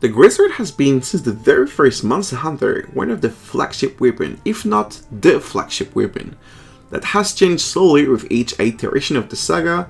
The greatsword has been, since the very first Monster Hunter, one of the flagship weapon, if not the flagship weapon, that has changed slowly with each iteration of the saga,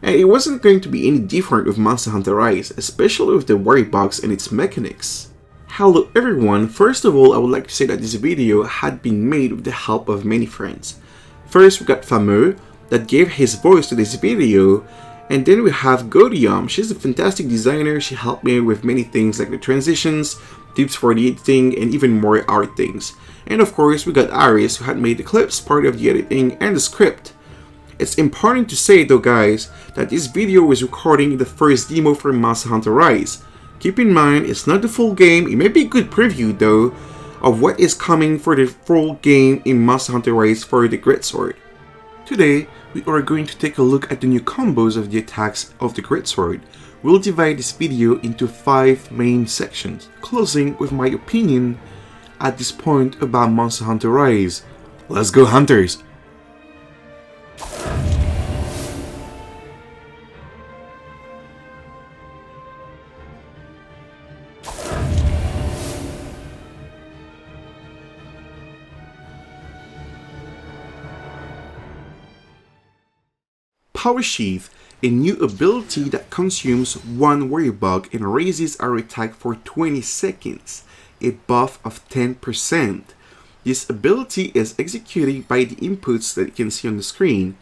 and it wasn't going to be any different with Monster Hunter Rise, especially with the worry box and its mechanics. Hello everyone, first of all I would like to say that this video had been made with the help of many friends. First we got Fahmeux, that gave his voice to this video, and then we have Gaudium. She's a fantastic designer. She helped me with many things like the transitions, tips for the editing, and even more art things. And of course we got Aris, who had made the clips part of the editing and the script. It's important to say though guys, that this video was recording the first demo for Monster Hunter Rise. Keep in mind, it's not the full game. It may be a good preview though, of what is coming for the full game in Monster Hunter Rise for the greatsword. Today, we are going to take a look at the new combos of the attacks of the greatsword. We'll divide this video into 5 main sections, closing with my opinion at this point about Monster Hunter Rise. Let's go hunters! Power Sheath, a new ability that consumes 1 warrior bug and raises our attack for 20 seconds, a buff of 10%. This ability is executed by the inputs that you can see on the screen,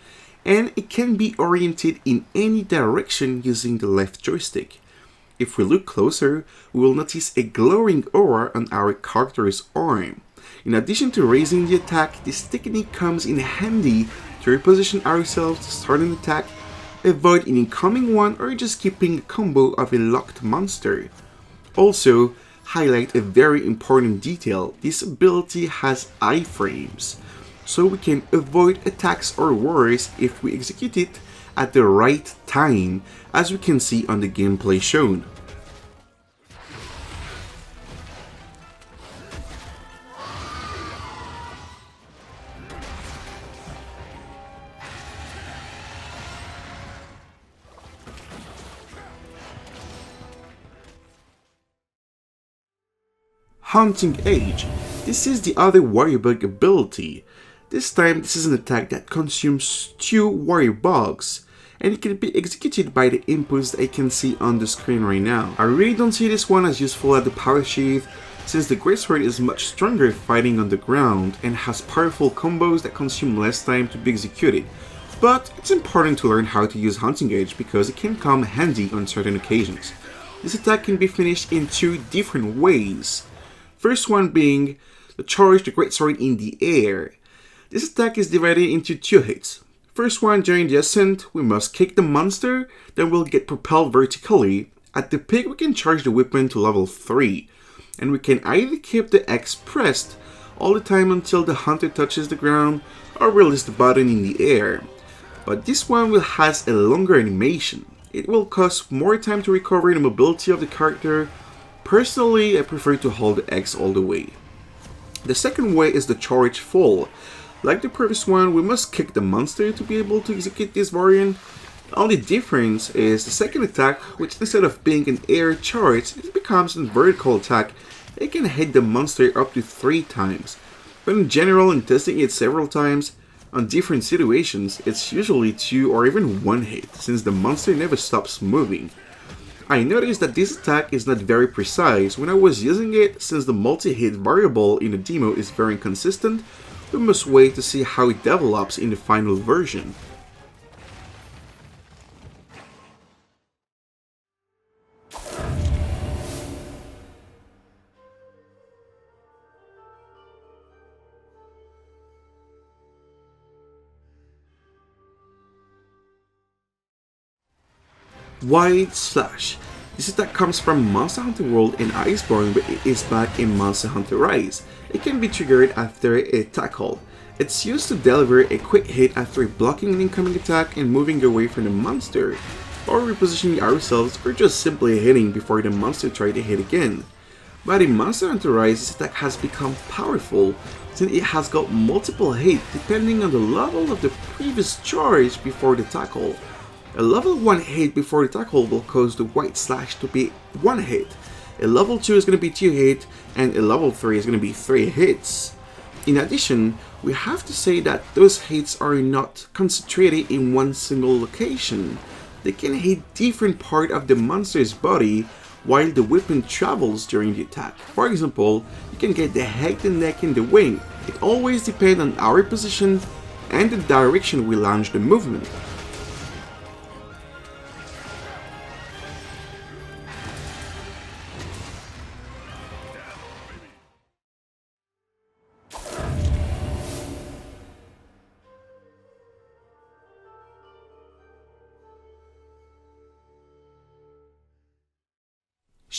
and it can be oriented in any direction using the left joystick. If we look closer, we will notice a glowing aura on our character's arm. In addition to raising the attack, this technique comes in handy to reposition ourselves to start an attack, avoid an incoming one, or just keeping the combo of a locked monster. Also, highlight a very important detail, this ability has iframes, so we can avoid attacks or wars if we execute it at the right time, as we can see on the gameplay shown. Hunting Age. This is the other warrior bug ability. This time this is an attack that consumes 2 warrior bugs, and it can be executed by the inputs that you can see on the screen right now. I really don't see this one as useful as the Power Sheath, since the greatsword is much stronger fighting on the ground and has powerful combos that consume less time to be executed. But it's important to learn how to use Hunting Age because it can come handy on certain occasions. This attack can be finished in 2 different ways. First one being the charge the greatsword in the air. This attack is divided into 2 hits. First one, during the ascent, we must kick the monster, then we'll get propelled vertically. At the peak, we can charge the weapon to level 3, and we can either keep the X pressed all the time until the hunter touches the ground, or release the button in the air. But this one has a longer animation. It will cost more time to recover the mobility of the character. Personally, I prefer to hold the X all the way. The second way is the charge fall. Like the previous one, we must kick the monster to be able to execute this variant. The only difference is the second attack, which instead of being an air charge, it becomes a vertical attack. It can hit the monster up to 3 times. But in general, in testing it several times, on different situations, it's usually 2 or even 1 hit, since the monster never stops moving. I noticed that this attack is not very precise when I was using it, since the multi-hit variable in the demo is very inconsistent. We must wait to see how it develops in the final version. Wide Slash. This attack comes from Monster Hunter World and Iceborne, but it is back in Monster Hunter Rise. It can be triggered after a tackle. It's used to deliver a quick hit after blocking an incoming attack and moving away from the monster, or repositioning ourselves, or just simply hitting before the monster tries to hit again. But in Monster Hunter Rise, this attack has become powerful since it has got multiple hits depending on the level of the previous charge before the tackle. A level 1 hit before the tackle will cause the White Slash to be 1 hit, A level 2 is going to be 2 hits, and a level 3 is going to be 3 hits. In addition, we have to say that those hits are not concentrated in one single location. They can hit different part of the monster's body while the weapon travels during the attack. For example, you can get the head, the neck, and the wing. It always depends on our position and the direction we launch the movement.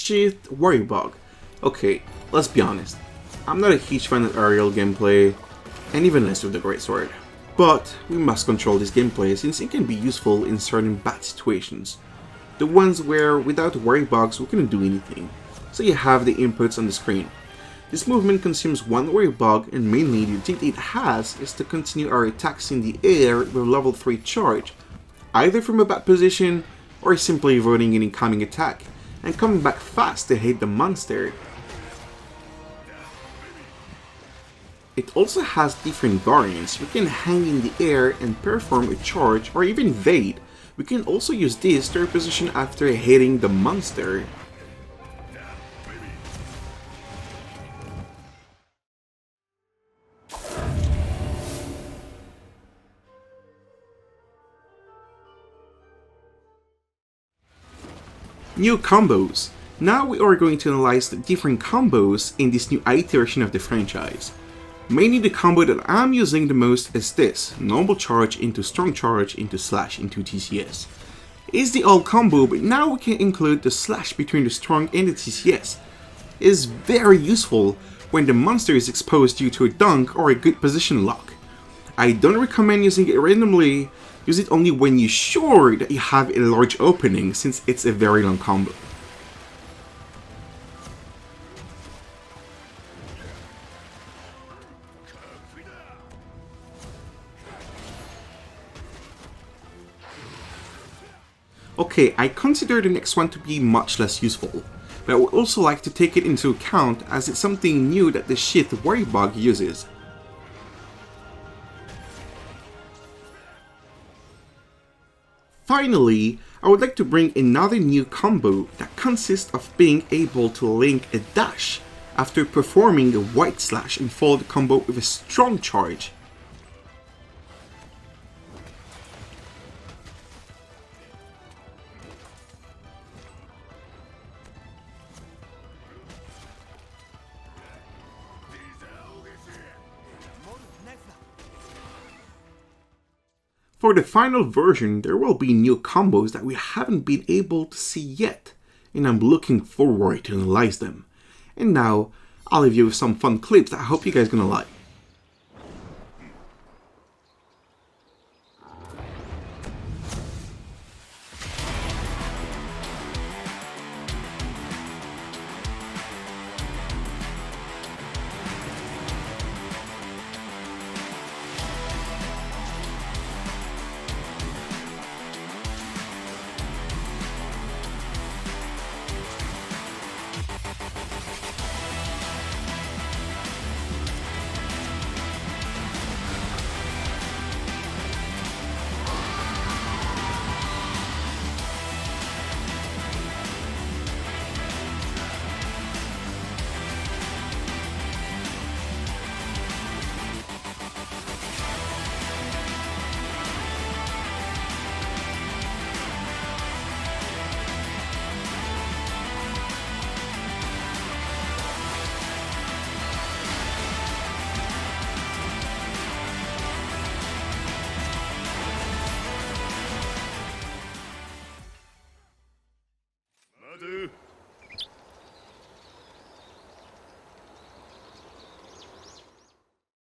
Sheath Warrior Bug. Okay, let's be honest. I'm not a huge fan of aerial gameplay, and even less with the greatsword. But we must control this gameplay since it can be useful in certain bad situations. The ones where without warrior bugs we couldn't do anything. So you have the inputs on the screen. This movement consumes one warrior bug, and mainly the thing it has is to continue our attacks in the air with level 3 charge, either from a bad position or simply avoiding an incoming attack and coming back fast to hit the monster. It also has different variants. We can hang in the air and perform a charge or even evade. We can also use this to reposition after hitting the monster. New combos. Now we are going to analyze the different combos in this new iteration of the franchise. Mainly the combo that I'm using the most is this, normal charge into strong charge into slash into TCS. It's the old combo, but now we can include the slash between the strong and the TCS. It is very useful when the monster is exposed due to a dunk or a good position lock. I don't recommend using it randomly. Use it only when you're sure that you have a large opening, since it's a very long combo. Okay, I consider the next one to be much less useful, but I would also like to take it into account as it's something new that the sheath warrior bug uses. Finally, I would like to bring another new combo that consists of being able to link a dash after performing a white slash and follow the combo with a strong charge. For the final version, there will be new combos that we haven't been able to see yet, and I'm looking forward to analyze them. And now, I'll leave you with some fun clips that I hope you guys gonna like.